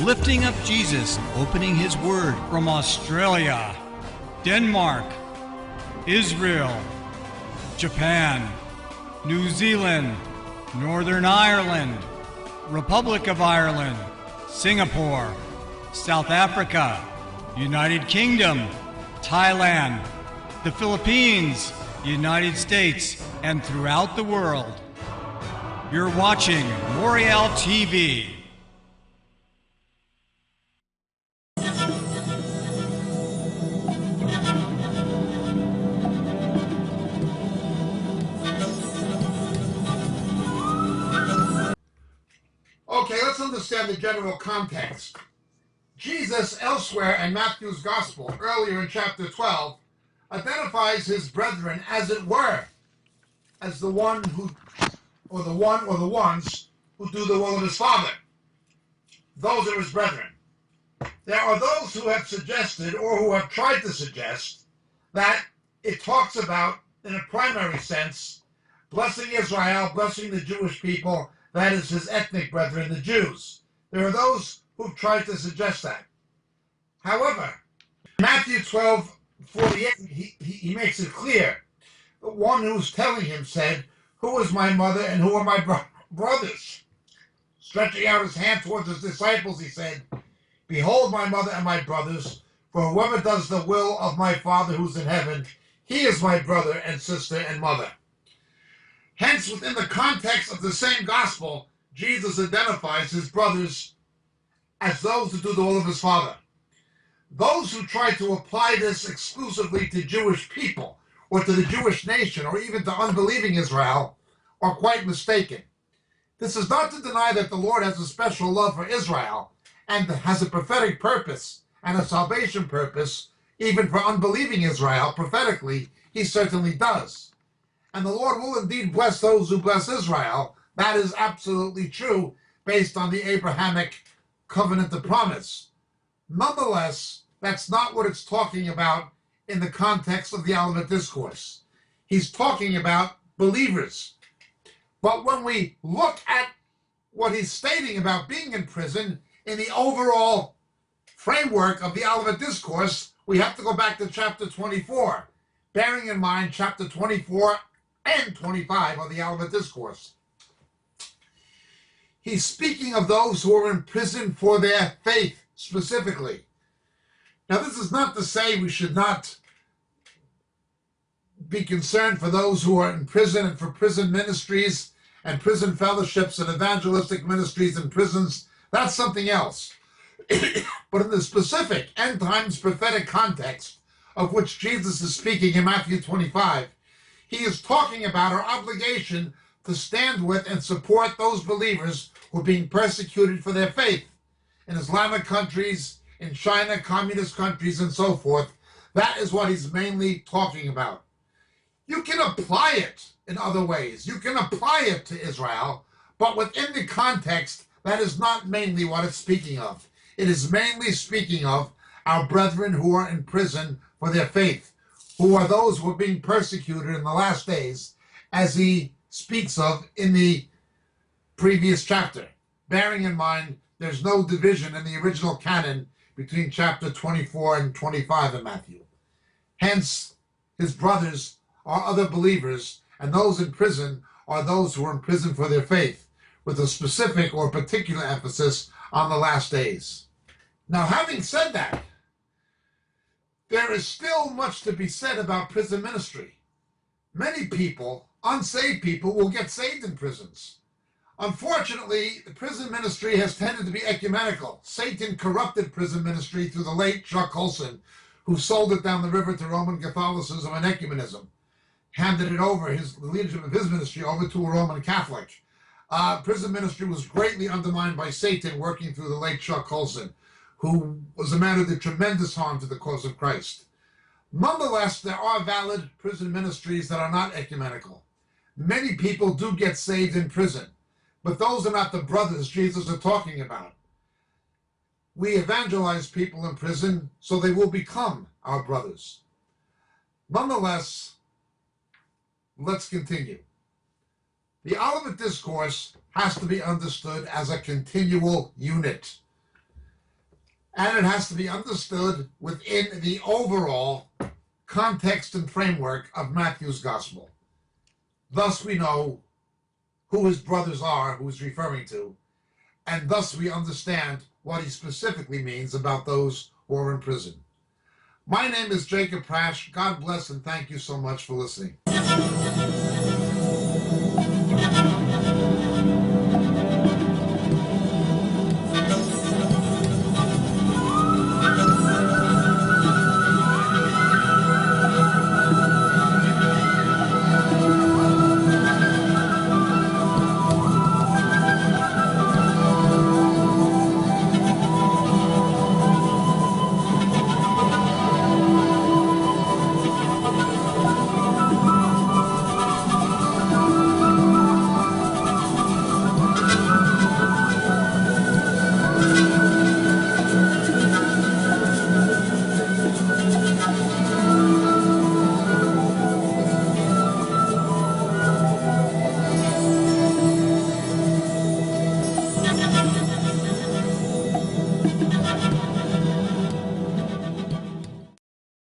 lifting up Jesus, opening his word from Australia, Denmark, Israel, Japan, New Zealand, Northern Ireland, Republic of Ireland, Singapore, South Africa, United Kingdom, Thailand, the Philippines, United States, and throughout the world. You're watching Moriel TV. Okay, let's understand the general context. Jesus, elsewhere in Matthew's Gospel, earlier in chapter 12, identifies his brethren, as it were, as the one or the ones who do the will of his Father. Those are his brethren. There are those who have suggested, or who have tried to suggest, that it talks about, in a primary sense, blessing Israel, blessing the Jewish people, that is his ethnic brethren, the Jews. There are those who've tried to suggest that. However, Matthew 12:48, he makes it clear. The one who's telling him said, "Who is my mother and who are my brothers?" Stretching out his hand towards his disciples, he said, "Behold my mother and my brothers, for whoever does the will of my Father who's in heaven, he is my brother and sister and mother." Hence, within the context of the same gospel, Jesus identifies his brothers as those who do the will of his Father. Those who try to apply this exclusively to Jewish people, or to the Jewish nation, or even to unbelieving Israel, are quite mistaken. This is not to deny that the Lord has a special love for Israel, and has a prophetic purpose, and a salvation purpose, even for unbelieving Israel. Prophetically, he certainly does. And the Lord will indeed bless those who bless Israel. That is absolutely true, based on the Abrahamic covenant of promise. Nonetheless, that's not what it's talking about in the context of the Olivet Discourse. He's talking about believers. But when we look at what he's stating about being in prison in the overall framework of the Olivet Discourse, we have to go back to chapter 24, bearing in mind chapter 24 and 25 of the Olivet Discourse. He's speaking of those who are in prison for their faith specifically. Now, this is not to say we should not be concerned for those who are in prison and for prison ministries and prison fellowships and evangelistic ministries in prisons. That's something else. But in the specific end times prophetic context of which Jesus is speaking in Matthew 25, he is talking about our obligation to stand with and support those believers who are being persecuted for their faith in Islamic countries, in China, communist countries, and so forth. That is what he's mainly talking about. You can apply it in other ways. You can apply it to Israel, but within the context, that is not mainly what it's speaking of. It is mainly speaking of our brethren who are in prison for their faith, who are those who are being persecuted in the last days, as he speaks of in the previous chapter. Bearing in mind, there's no division in the original canon between chapter 24 and 25 in Matthew. Hence, his brothers are other believers, and those in prison are those who are in prison for their faith, with a specific or particular emphasis on the last days. Now, having said that, there is still much to be said about prison ministry. Many people, unsaved people, will get saved in prisons. Unfortunately, the prison ministry has tended to be ecumenical. Satan corrupted prison ministry through the late Chuck Colson, who sold it down the river to Roman Catholicism and ecumenism, handed it over, the leadership of his ministry, over to a Roman Catholic. Prison ministry was greatly undermined by Satan, working through the late Chuck Colson, who was a man who did tremendous harm to the cause of Christ. Nonetheless, there are valid prison ministries that are not ecumenical. Many people do get saved in prison, but those are not the brothers Jesus is talking about. We evangelize people in prison so they will become our brothers. Nonetheless, let's continue. The Olivet Discourse has to be understood as a continual unit. and it has to be understood within the overall context and framework of Matthew's gospel. Thus we know who his brothers are, who he's referring to, and thus we understand what he specifically means about those who are in prison. My name is Jacob Prasch. God bless and thank you so much for listening.